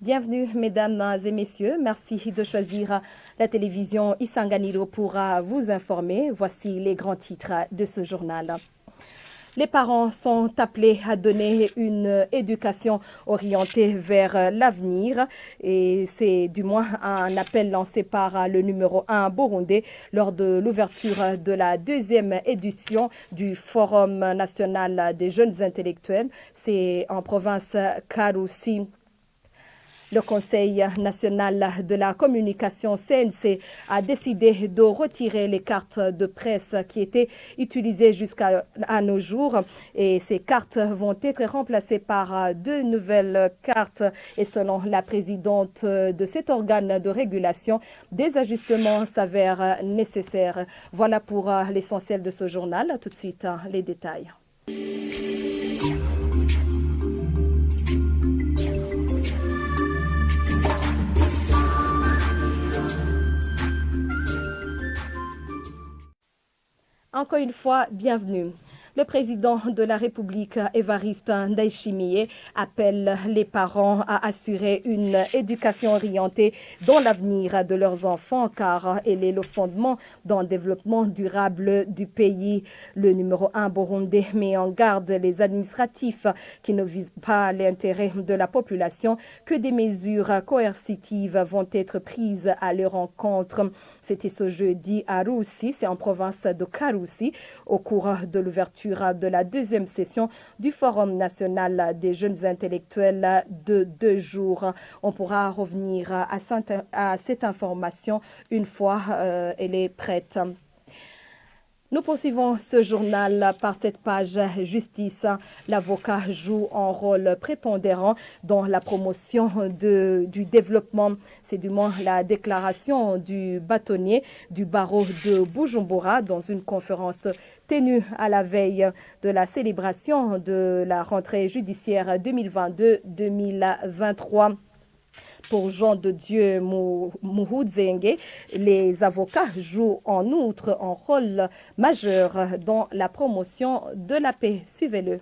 Bienvenue, mesdames et messieurs. Merci de choisir la télévision Isanganiro pour vous informer. Voici les grands titres de ce journal. Les parents sont appelés à donner une éducation orientée vers l'avenir et c'est du moins un appel lancé par le numéro 1 burundais lors de l'ouverture de la deuxième édition du Forum national des jeunes intellectuels. C'est en province Karusi. Le Conseil national de la communication CNC a décidé de retirer les cartes de presse qui étaient utilisées jusqu'à nos jours et ces cartes vont être remplacées par deux nouvelles cartes et selon la présidente de cet organe de régulation, des ajustements s'avèrent nécessaires. Voilà pour l'essentiel de ce journal. Tout de suite, les détails. Encore une fois, bienvenue. Le président de la République, Évariste Ndayishimiye, appelle les parents à assurer une éducation orientée dans l'avenir de leurs enfants car elle est le fondement d'un développement durable du pays. Le numéro 1 burundais met en garde les administratifs qui ne visent pas l'intérêt de la population que des mesures coercitives vont être prises à leur encontre. C'était ce jeudi à Roussi, c'est en province de Karusi, au cours de l'ouverture de la deuxième session du Forum national des jeunes intellectuels de 2 jours. On pourra revenir à cette information une fois elle est prête. Nous poursuivons ce journal par cette page justice. L'avocat joue un rôle prépondérant dans la promotion du développement. C'est du moins la déclaration du bâtonnier du barreau de Bujumbura dans une conférence tenue à la veille de la célébration de la rentrée judiciaire 2022-2023. Pour Jean de Dieu Muhudzenge, les avocats jouent en outre un rôle majeur dans la promotion de la paix. Suivez-le.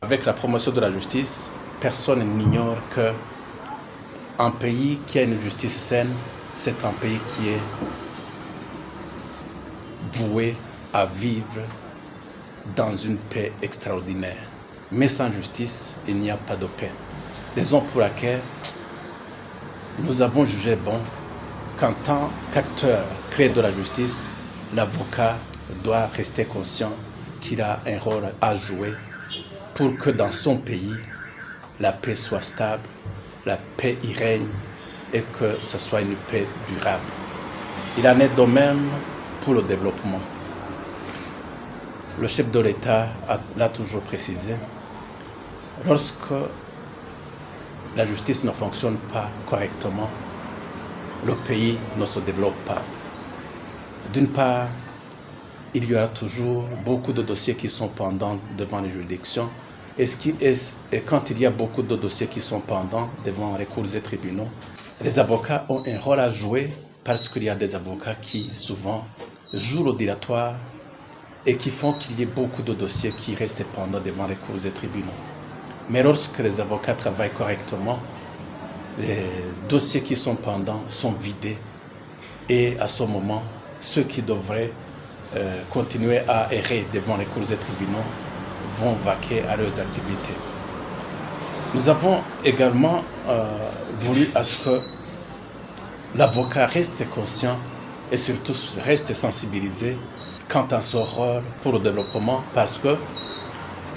Avec la promotion de la justice, personne n'ignore qu'un pays qui a une justice saine, c'est un pays qui est voué à vivre dans une paix extraordinaire. Mais sans justice, il n'y a pas de paix. Raison pour laquelle nous avons jugé bon qu'en tant qu'acteur clé de la justice, l'avocat doit rester conscient qu'il a un rôle à jouer pour que dans son pays, la paix soit stable, la paix y règne et que ce soit une paix durable. Il en est de même pour le développement. Le chef de l'État l'a toujours précisé, lorsque la justice ne fonctionne pas correctement, le pays ne se développe pas. D'une part, il y aura toujours beaucoup de dossiers qui sont pendants devant les juridictions. Et quand il y a beaucoup de dossiers qui sont pendants devant les cours et tribunaux, les avocats ont un rôle à jouer parce qu'il y a des avocats qui, souvent, jouent le dilatoire et qui font qu'il y ait beaucoup de dossiers qui restent pendants devant les cours et tribunaux. Mais lorsque les avocats travaillent correctement, les dossiers qui sont pendants sont vidés. Et à ce moment, ceux qui devraient continuer à errer devant les cours et tribunaux vont vaquer à leurs activités. Nous avons également voulu à ce que l'avocat reste conscient et surtout reste sensibilisé quant à son rôle pour le développement parce que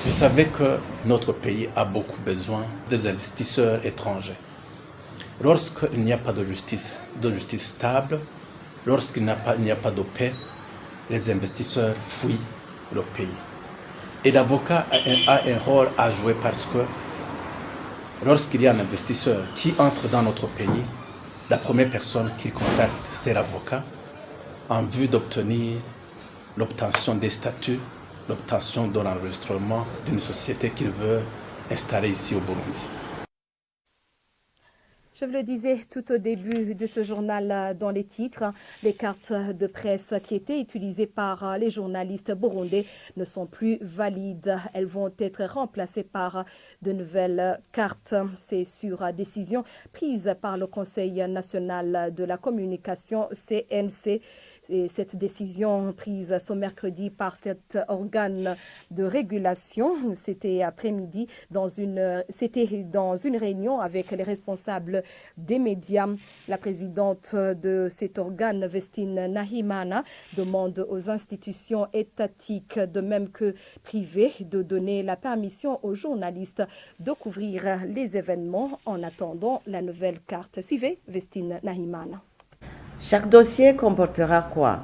vous savez que notre pays a beaucoup besoin des investisseurs étrangers. Lorsqu'il n'y a pas de justice stable, lorsqu'il n'y a pas de paix, les investisseurs fuient le pays. Et l'avocat a un rôle à jouer parce que lorsqu'il y a un investisseur qui entre dans notre pays, la première personne qu'il contacte, c'est l'avocat, en vue d'obtenir l'obtention des statuts, l'obtention de l'enregistrement d'une société qu'il veut installer ici au Burundi. Je vous le disais tout au début de ce journal dans les titres, les cartes de presse qui étaient utilisées par les journalistes burundais ne sont plus valides. Elles vont être remplacées par de nouvelles cartes. C'est sur décision prise par le Conseil national de la communication CNC. Et cette décision prise ce mercredi par cet organe de régulation, c'était après-midi dans une réunion avec les responsables des médias. La présidente de cet organe, Vestine Nahimana, demande aux institutions étatiques, de même que privées, de donner la permission aux journalistes de couvrir les événements en attendant la nouvelle carte. Suivez Vestine Nahimana. Chaque dossier comportera quoi?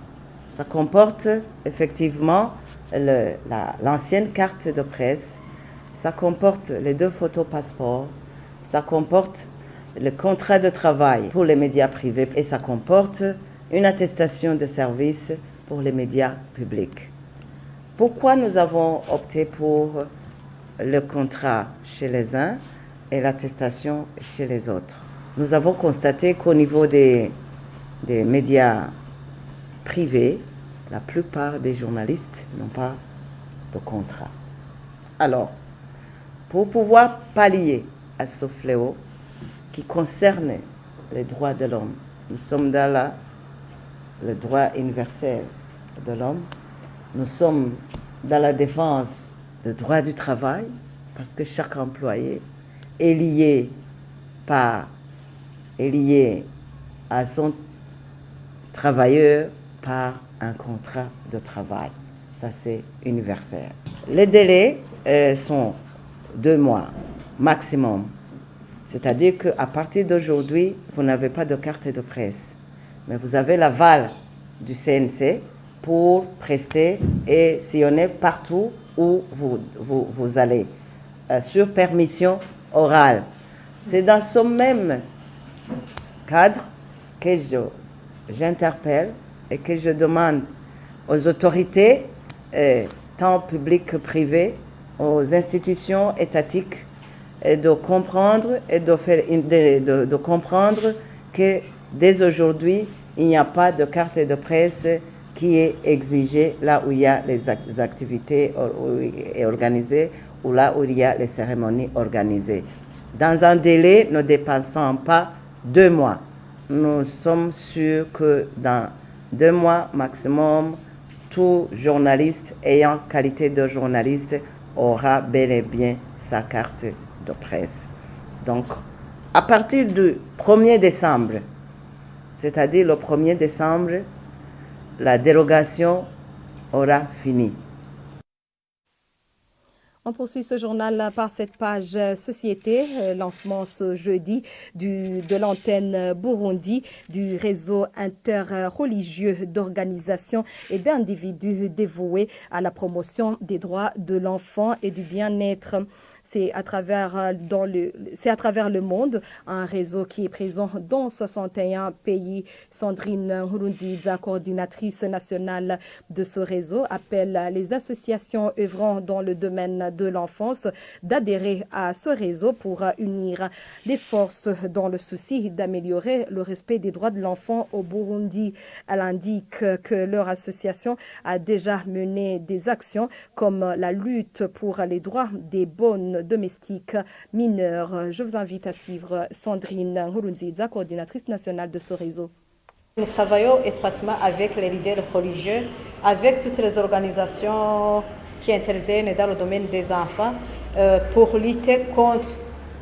Ça comporte effectivement l'ancienne carte de presse, ça comporte les 2 photos passeports, ça comporte le contrat de travail pour les médias privés et ça comporte une attestation de service pour les médias publics. Pourquoi nous avons opté pour le contrat chez les uns et l'attestation chez les autres? Nous avons constaté qu'au niveau des médias privés, la plupart des journalistes n'ont pas de contrat. Alors, pour pouvoir pallier à ce fléau qui concerne les droits de l'homme, nous sommes dans le droit universel de l'homme, nous sommes dans la défense du droit du travail, parce que chaque employé est lié à son travailleur par un contrat de travail. Ça, c'est universel. Les délais sont 2 mois maximum. C'est-à-dire qu'à partir d'aujourd'hui, vous n'avez pas de carte de presse, mais vous avez l'aval du CNC pour prester et sillonner partout où vous allez, sur permission orale. C'est dans ce même cadre que j'interpelle et que je demande aux autorités, tant publiques que privées, aux institutions étatiques, de comprendre que dès aujourd'hui, il n'y a pas de carte de presse qui est exigée là où il y a les activités organisées ou là où il y a les cérémonies organisées. Dans un délai ne dépassant pas 2 mois. Nous sommes sûrs que dans 2 mois maximum, tout journaliste ayant qualité de journaliste aura bel et bien sa carte de presse. Donc, à partir du 1er décembre, c'est-à-dire le 1er décembre, la dérogation aura fini. On poursuit ce journal par cette page Société, lancement ce jeudi de l'antenne Burundi du réseau interreligieux d'organisations et d'individus dévoués à la promotion des droits de l'enfant et du bien-être. C'est à travers le monde, un réseau qui est présent dans 61 pays. Sandrine Nkurunziza, coordinatrice nationale de ce réseau, appelle les associations œuvrant dans le domaine de l'enfance d'adhérer à ce réseau pour unir les forces dans le souci d'améliorer le respect des droits de l'enfant au Burundi. Elle indique que leur association a déjà mené des actions comme la lutte pour les droits des bonnes domestiques mineurs. Je vous invite à suivre Sandrine Nkurunziza, coordinatrice nationale de ce réseau. Nous travaillons étroitement avec les leaders religieux, avec toutes les organisations qui interviennent dans le domaine des enfants pour lutter contre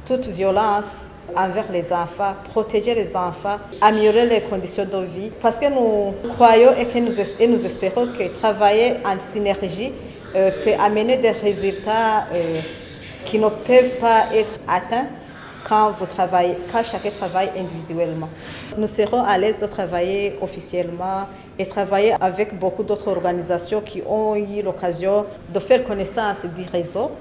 toute violence envers les enfants, protéger les enfants, améliorer les conditions de vie. Parce que nous croyons et que nous espérons que travailler en synergie peut amener des résultats qui ne peuvent pas être atteints quand chacun travaille individuellement. Nous serons à l'aise de travailler officiellement et travailler avec beaucoup d'autres organisations qui ont eu l'occasion de faire connaissance du réseau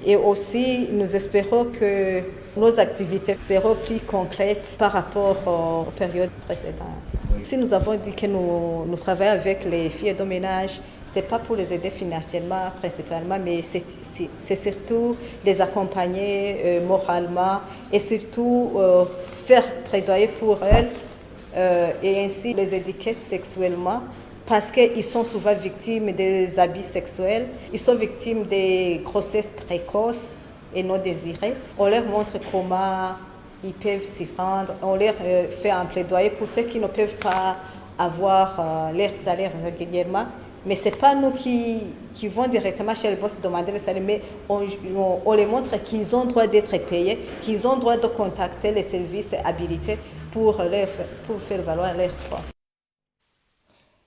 Et aussi, nous espérons que nos activités seront plus concrètes par rapport aux périodes précédentes. Si nous avons dit que nous travaillons avec les filles de ménage, ce n'est pas pour les aider financièrement principalement, mais c'est surtout les accompagner moralement et surtout faire plaidoyer pour elles et ainsi les éduquer sexuellement. Parce qu'ils sont souvent victimes des abus sexuels, ils sont victimes des grossesses précoces et non désirées. On leur montre comment ils peuvent s'y rendre, on leur fait un plaidoyer pour ceux qui ne peuvent pas avoir leur salaire régulièrement. Mais ce n'est pas nous qui vont directement chez le boss demander le salaire, mais on les montre qu'ils ont droit d'être payés, qu'ils ont droit de contacter les services habilités pour faire valoir leurs droits.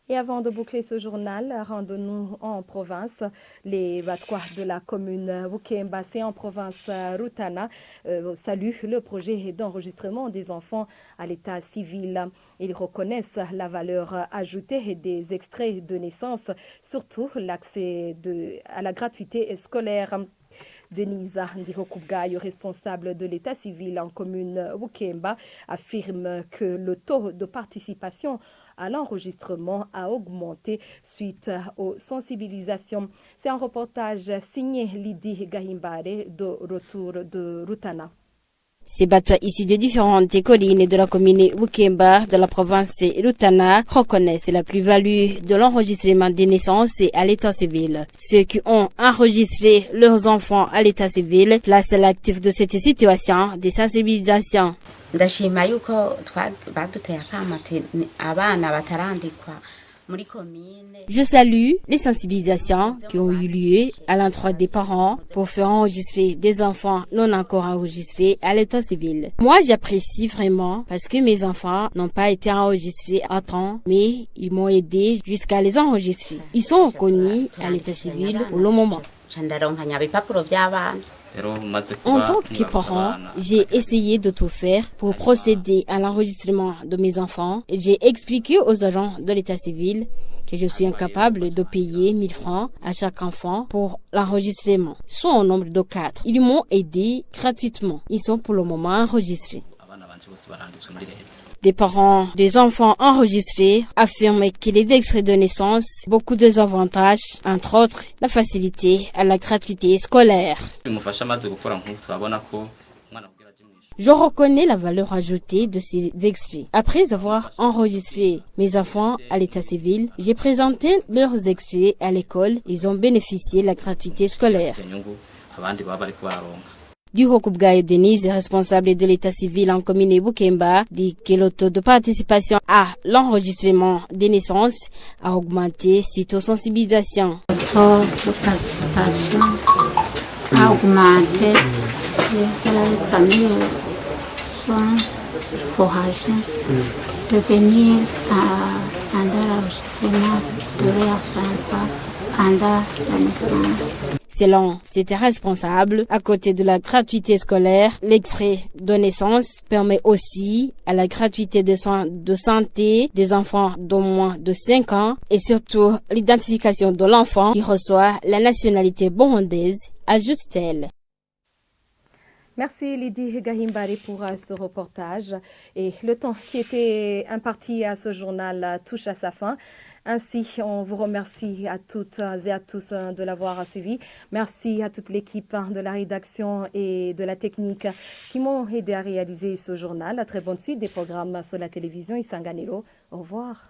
Et avant de boucler ce journal, rendons-nous en province. Les Batwa de la commune Bukemba, en province Rutana, saluent le projet d'enregistrement des enfants à l'état civil. Ils reconnaissent la valeur ajoutée des extraits de naissance, surtout l'accès à la gratuité scolaire. Denise Ndihokubgayo, responsable de l'état civil en commune Bukemba, affirme que le taux de participation à l'enregistrement a augmenté suite aux sensibilisations. C'est un reportage signé Lydie Gahimbare de retour de Rutana. Ces Batwa issus de différentes collines de la commune Bukemba de la province Rutana reconnaissent la plus-value de l'enregistrement des naissances à l'état civil. Ceux qui ont enregistré leurs enfants à l'état civil placent l'actif de cette situation des sensibilisations. Je salue les sensibilisations qui ont eu lieu à l'endroit des parents pour faire enregistrer des enfants non encore enregistrés à l'état civil. Moi, j'apprécie vraiment parce que mes enfants n'ont pas été enregistrés à temps, mais ils m'ont aidé jusqu'à les enregistrer. Ils sont reconnus à l'état civil pour le moment. En tant que parent, j'ai essayé de tout faire pour procéder à l'enregistrement de mes enfants. J'ai expliqué aux agents de l'état civil que je suis incapable de payer 1000 francs à chaque enfant pour l'enregistrement, soit au nombre de 4. Ils m'ont aidé gratuitement. Ils sont pour le moment enregistrés. Des parents des enfants enregistrés affirment que les extraits de naissance ont beaucoup de avantages, entre autres la facilité à la gratuité scolaire. Je reconnais la valeur ajoutée de ces extraits. Après avoir enregistré mes enfants à l'état civil, j'ai présenté leurs extraits à l'école. Ils ont bénéficié de la gratuité scolaire. Ndihokubgayo Denise, responsable de l'état civil en commune Bukemba, dit que le taux de participation à l'enregistrement des naissances a augmenté suite aux sensibilisations. Le taux de participation a augmenté. Les familles sont encouragées de venir pendant l'enregistrement de leurs enfants pendant la naissance. Selon cet responsable, à côté de la gratuité scolaire, l'extrait de naissance permet aussi à la gratuité des soins de santé des enfants d'au moins de 5 ans et surtout l'identification de l'enfant qui reçoit la nationalité burundaise, ajoute-t-elle. Merci Lydie Gahimbare pour ce reportage. Et le temps qui était imparti à ce journal touche à sa fin. Ainsi, on vous remercie à toutes et à tous de l'avoir suivi. Merci à toute l'équipe de la rédaction et de la technique qui m'ont aidé à réaliser ce journal. À très bonne suite des programmes sur la télévision Isanganiro. Au revoir.